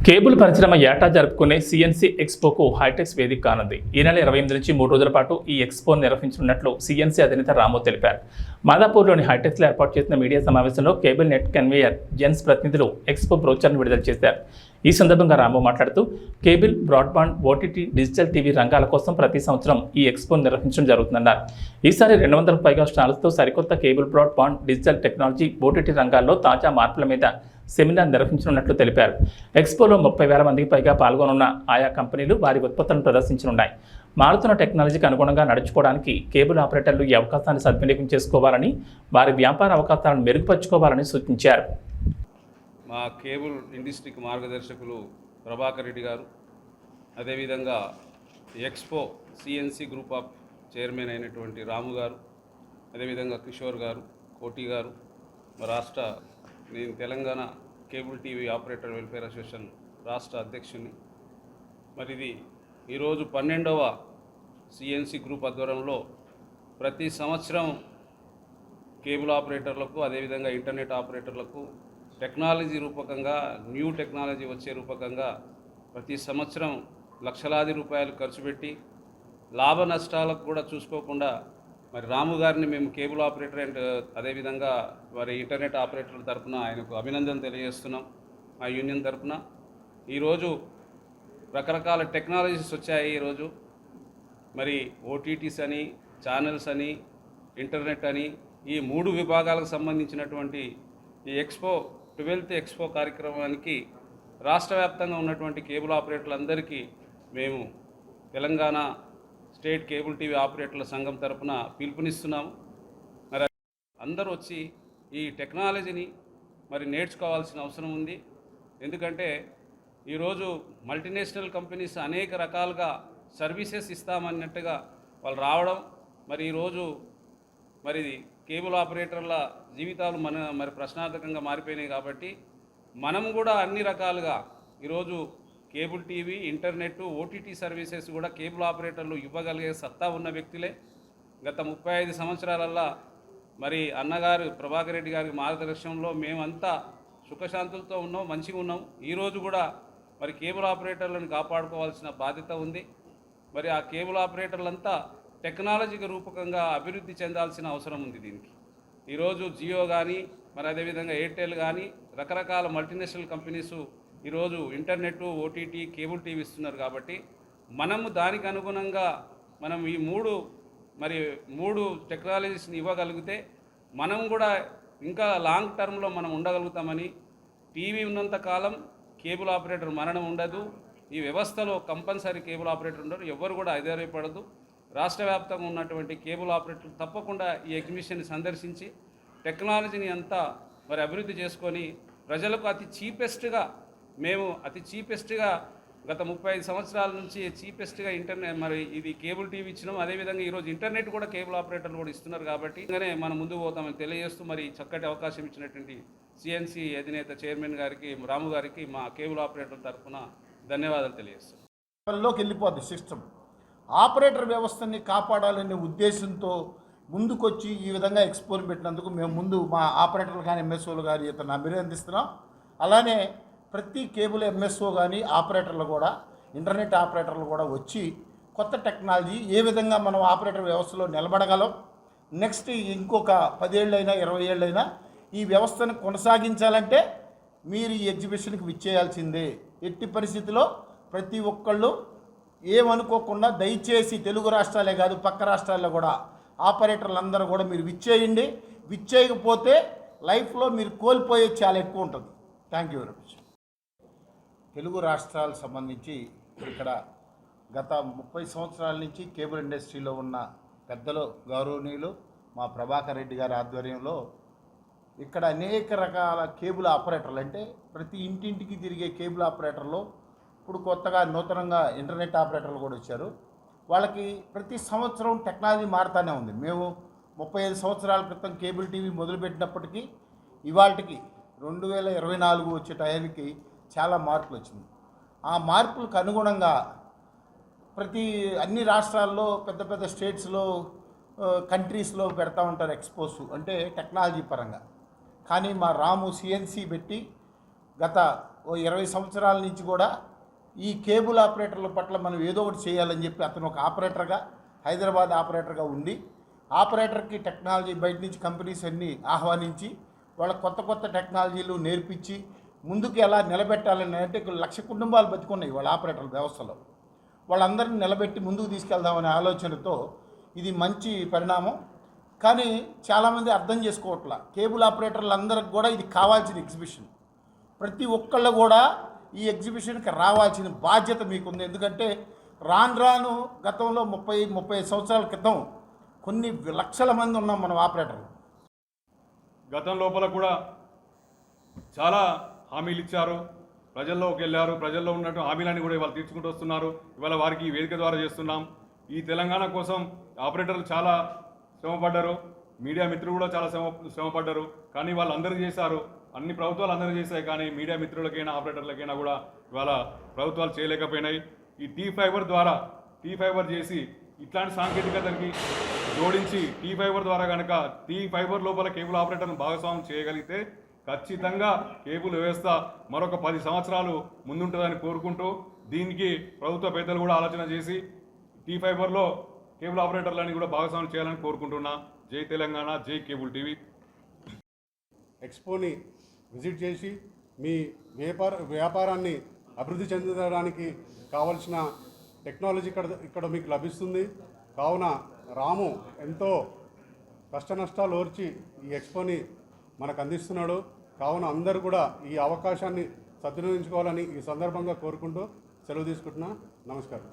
Cable పరిశ్రమ ఏటా జరుపుకునే సిఎన్సి ఎక్స్పోకు హైటెక్స్ వేదిక కానుంది. ఈ నెల 28 నుంచి 3 రోజుల పాటు ఈ ఎక్స్పో నిర్వహించనున్నట్లు సిఎన్సి అధినేత రాము తెలిపారు. మాదాపూర్లోని హైటెక్స్లో ఏర్పాటు చేసిన మీడియా సమావేశంలో కేబుల్ నెట్ కన్వేయర్ జెన్స్ ప్రతినిధులు ఎక్స్పో బ్రోచర్ను విడుదల చేశారు. ఈ సందర్భంగా రాము మాట్లాడుతూ cable, broadband, OTT, digital TV రంగాల కోసం ప్రతి సంవత్సరం ఈ ఎక్స్పో నిర్వహించడం జరుగుతుందన్నారు. ఈసారి 200కు పైగా స్టాల్స్తో సరికొత్త cable, broadband, digital technology, OTT రంగాల్లో తాజా మార్పుల మీద సెమినార్ నిర్వహించనున్నట్లు తెలిపారు. ఎక్స్పోలో 30,000 మందికి పైగా పాల్గొనున్న ఆయా కంపెనీలు వారి ఉత్పత్తులను ప్రదర్శించనున్నాయి. మారుతున్న టెక్నాలజీకి అనుగుణంగా నడుచుకోవడానికి కేబుల్ ఆపరేటర్లు ఈ అవకాశాన్ని సద్వినియోగం చేసుకోవాలని, వారి వ్యాపార అవకాశాలను మెరుగుపరుచుకోవాలని సూచించారు. మా కేబుల్ ఇండస్ట్రీకి మార్గదర్శకులు ప్రభాకర్ రెడ్డి గారు, అదేవిధంగా expo CNC group of chairman అయినటువంటి రాము గారు, అదేవిధంగా కిషోర్ గారు, కోటి గారు, నేను Telangana cable TV operator welfare association రాష్ట్ర అధ్యక్షుని. మరి ఇది ఈరోజు 12వ సిఎన్సి గ్రూప్ ఆధ్వర్యంలో ప్రతి సంవత్సరం కేబుల్ ఆపరేటర్లకు, అదేవిధంగా ఇంటర్నెట్ ఆపరేటర్లకు టెక్నాలజీ రూపకంగా, న్యూ టెక్నాలజీ వచ్చే రూపకంగా ప్రతి సంవత్సరం లక్షలాది రూపాయలు ఖర్చు పెట్టి లాభ నష్టాలకు కూడా చూసుకోకుండా మరి రాము గారిని మేము కేబుల్ ఆపరేటర్ అండ్ అదేవిధంగా మరి ఇంటర్నెట్ ఆపరేటర్ల తరఫున ఆయనకు అభినందన తెలియజేస్తున్నాం. మా యూనియన్ తరఫున ఈరోజు రకరకాల టెక్నాలజీస్ వచ్చాయి. ఈరోజు మరి ఓటీటీస్ అని, ఛానల్స్ అని, ఇంటర్నెట్ అని, ఈ 3 విభాగాలకు సంబంధించినటువంటి ఈ ఎక్స్పో 12th ఎక్స్పో కార్యక్రమానికి రాష్ట్ర వ్యాప్తంగా ఉన్నటువంటి కేబుల్ ఆపరేటర్లందరికీ మేము తెలంగాణ స్టేట్ కేబుల్ టీవీ ఆపరేటర్ల సంఘం తరఫున పిలుపునిస్తున్నాము. మరి అందరూ వచ్చి ఈ టెక్నాలజీని మరి నేర్చుకోవాల్సిన అవసరం ఉంది. ఎందుకంటే ఈరోజు మల్టీనేషనల్ కంపెనీస్ అనేక రకాలుగా సర్వీసెస్ ఇస్తామన్నట్టుగా వాళ్ళు రావడం, మరి ఈరోజు మరి కేబుల్ ఆపరేటర్ల జీవితాలు మరి ప్రశ్నార్థకంగా మారిపోయినాయి. కాబట్టి మనం కూడా అన్ని రకాలుగా ఈరోజు cable TV, internet, OTT services కూడా కేబుల్ ఆపరేటర్లు ఇవ్వగలిగే సత్తా ఉన్న వ్యక్తులే. గత 35 సంవత్సరాలల్లా మరి అన్నగారు ప్రభాకర్ రెడ్డి గారి మార్గదర్శనంలో మేమంతా సుఖశాంతులతో ఉన్నాం, మంచిగా ఉన్నాం. ఈరోజు కూడా మరి కేబుల్ ఆపరేటర్లను కాపాడుకోవాల్సిన బాధ్యత ఉంది. మరి ఆ కేబుల్ ఆపరేటర్లంతా టెక్నాలజీకి రూపకంగా అభివృద్ధి చెందాల్సిన అవసరం ఉంది. దీనికి ఈరోజు జియో కానీ, మరి అదేవిధంగా ఎయిర్టెల్ కానీ, రకరకాల మల్టీనేషనల్ కంపెనీసు ఈరోజు ఇంటర్నెట్, ఓటీటీ, కేబుల్ టీవీ ఇస్తున్నారు. కాబట్టి మనము దానికి అనుగుణంగా మనం ఈ 3 టెక్నాలజీస్ని ఇవ్వగలిగితే మనం కూడా ఇంకా లాంగ్ టర్మ్లో మనం ఉండగలుగుతామని, టీవీ ఉన్నంత కాలం కేబుల్ ఆపరేటర్ మరణం ఉండదు. ఈ వ్యవస్థలో కంపల్సరీ కేబుల్ ఆపరేటర్ ఉండరు, ఎవరు కూడా ఆధారపడదు. రాష్ట్ర వ్యాప్తంగా ఉన్నటువంటి కేబుల్ ఆపరేటర్లు తప్పకుండా ఈ ఎగ్జిబిషన్ని సందర్శించి టెక్నాలజీని అంతా మరి అభివృద్ధి చేసుకొని ప్రజలకు అతి చీపెస్ట్గా గత 35 సంవత్సరాల నుంచి చీపెస్ట్గా ఇంటర్నెట్ మరి ఇది కేబుల్ టీవీ ఇచ్చినాం. అదేవిధంగా ఈరోజు ఇంటర్నెట్ కూడా కేబుల్ ఆపరేటర్లు కూడా ఇస్తున్నారు. కాబట్టి మనం ముందుకు పోతామని తెలియజేస్తూ మరి చక్కటి అవకాశం ఇచ్చినటువంటి సిఎన్సి అధినేత చైర్మన్ గారికి, రాము గారికి మా కేబుల్ ఆపరేటర్ తరఫున ధన్యవాదాలు తెలియజేస్తాం. వెళ్ళిపోద్ది సిస్టమ్. ఆపరేటర్ వ్యవస్థని కాపాడాలనే ఉద్దేశంతో ముందుకొచ్చి ఈ విధంగా ఎక్స్పోని పెట్టినందుకు మేము ముందు మా ఆపరేటర్లు కానీ, ఎంఎస్ఓలు కానీ ఇతను అభినందిస్తున్నాం. అలానే ప్రతి కేబుల్ ఎంఎస్ఓ కానీ, ఆపరేటర్లు కూడా, ఇంటర్నెట్ ఆపరేటర్లు కూడా వచ్చి కొత్త టెక్నాలజీ ఏ విధంగా మనం ఆపరేటర్ వ్యవస్థలో నిలబడగలం, నెక్స్ట్ ఇంకొక 10 ఏళ్ళైనా 20 ఏళ్ళైనా ఈ వ్యవస్థను కొనసాగించాలంటే మీరు ఈ ఎగ్జిబిషన్కి విచ్చేయాల్సిందే. ఎట్టి పరిస్థితిలో ప్రతి ఒక్కళ్ళు ఏమనుకోకుండా దయచేసి తెలుగు రాష్ట్రాలే కాదు పక్క రాష్ట్రాల్లో కూడా ఆపరేటర్లు అందరూ కూడా మీరు విచ్చేయండి. విచ్చేయకపోతే లైఫ్లో మీరు కోల్పోయే చాలా ఎక్కువ ఉంటుంది. Thank you very much. Telugu రాష్ట్రాలకు సంబంధించి ఇక్కడ గత 30 సంవత్సరాల నుంచి కేబుల్ ఇండస్ట్రీలో ఉన్న పెద్దలు, గౌరవనీయులు మా ప్రభాకర్ రెడ్డి గారి ఆధ్వర్యంలో ఇక్కడ అనేక రకాల కేబుల్ ఆపరేటర్లు, అంటే ప్రతి ఇంటింటికి తిరిగే కేబుల్ ఆపరేటర్లు, ఇప్పుడు కొత్తగా నూతనంగా ఇంటర్నెట్ ఆపరేటర్లు కూడా వచ్చారు. వాళ్ళకి ప్రతి సంవత్సరం టెక్నాలజీ మారుతూనే ఉంది. మేము 35 సంవత్సరాల క్రితం కేబుల్ టీవీ మొదలుపెట్టినప్పటికీ ఇవాళకి 2024 వచ్చే టయానికి చాలా మార్పులు వచ్చింది. ఆ మార్పులకు అనుగుణంగా అన్ని రాష్ట్రాల్లో, పెద్ద పెద్ద స్టేట్స్లో, కంట్రీస్లో పెడతా ఉంటారు ఎక్స్పోస్, అంటే టెక్నాలజీ పరంగా. కానీ మా రాము సిఎన్సి పెట్టి గత ఓ 20 సంవత్సరాల నుంచి కూడా ఈ కేబుల్ ఆపరేటర్ల పట్ల మనం ఏదో ఒకటి చేయాలని చెప్పి అతను ఒక ఆపరేటర్గా హైదరాబాద్ ఆపరేటర్గా ఉండి ఆపరేటర్కి టెక్నాలజీ బయట నుంచి కంపెనీస్ అన్నీ ఆహ్వానించి వాళ్ళ కొత్త కొత్త టెక్నాలజీలు నేర్పించి ముందుకు ఎలా నిలబెట్టాలని అంటే 1,00,000 కుటుంబాలు బతుకున్నాయి వాళ్ళ ఆపరేటర్ల వ్యవస్థలో. వాళ్ళందరినీ నిలబెట్టి ముందుకు తీసుకెళ్దామనే ఆలోచనతో ఇది మంచి పరిణామం. కానీ చాలామంది అర్థం చేసుకోవట్లా. కేబుల్ ఆపరేటర్లు అందరికి కూడా ఇది కావాల్సిన ఎగ్జిబిషన్. ప్రతి ఒక్కళ్ళు కూడా ఈ ఎగ్జిబిషన్కి రావాల్సిన బాధ్యత మీకుంది. ఎందుకంటే రాను గతంలో 30 సంవత్సరాల క్రితం కొన్ని లక్షల మంది ఉన్నాం మనం ఆపరేటర్లు. గతం లోపల కూడా చాలా హామీలు ఇచ్చారు, ప్రజల్లోకి వెళ్ళారు, ప్రజల్లో ఉన్నట్టు హామీలన్నీ కూడా ఇవాళ తీర్చుకుంటూ వస్తున్నారు. ఇవాళ వారికి ఈ వేదిక ద్వారా చేస్తున్నాం. ఈ తెలంగాణ కోసం ఆపరేటర్లు చాలా శ్రమపడ్డారు, మీడియా మిత్రులు కూడా చాలా శ్రమపడ్డారు. కానీ వాళ్ళు అందరూ చేశారు, అన్ని ప్రభుత్వాలు అందరూ చేశాయి. కానీ మీడియా మిత్రులకైనా ఆపరేటర్లకైనా కూడా ఇవాళ ప్రభుత్వాలు చేయలేకపోయినాయి. ఈ T-Fiber ద్వారా T-Fiber చేసి ఇట్లాంటి సాంకేతికతకి జోడించి T-Fiber ద్వారా కనుక T-Fiber లోపల కేబుల్ ఆపరేటర్ను భాగస్వామ్యం చేయగలిగితే ఖచ్చితంగా కేబుల్ వ్యవస్థ మరొక 10 సంవత్సరాలు ముందుంటుందని కోరుకుంటూ దీనికి ప్రభుత్వ పెద్దలు కూడా ఆలోచన చేసి T-Fiberలో కేబుల్ ఆపరేటర్లని కూడా భాగస్వామ్యం చేయాలని కోరుకుంటున్నా. జై తెలంగాణ, జై కేబుల్ టీవీ. ఎక్స్పోని విజిట్ చేసి మీ వ్యాపారాన్ని అభివృద్ధి చెందడానికి కావలసిన టెక్నాలజీ ఇక్కడ మీకు లభిస్తుంది. కావున రాము ఎంతో కష్టనష్టాలు ఓర్చి ఈ ఎక్స్పోని మనకు అందిస్తున్నాడు. కావున అందరూ కూడా ఈ అవకాశాన్ని సద్వినియోగించుకోవాలని ఈ సందర్భంగా కోరుకుంటూ సెలవు తీసుకుంటున్నా. నమస్కారం.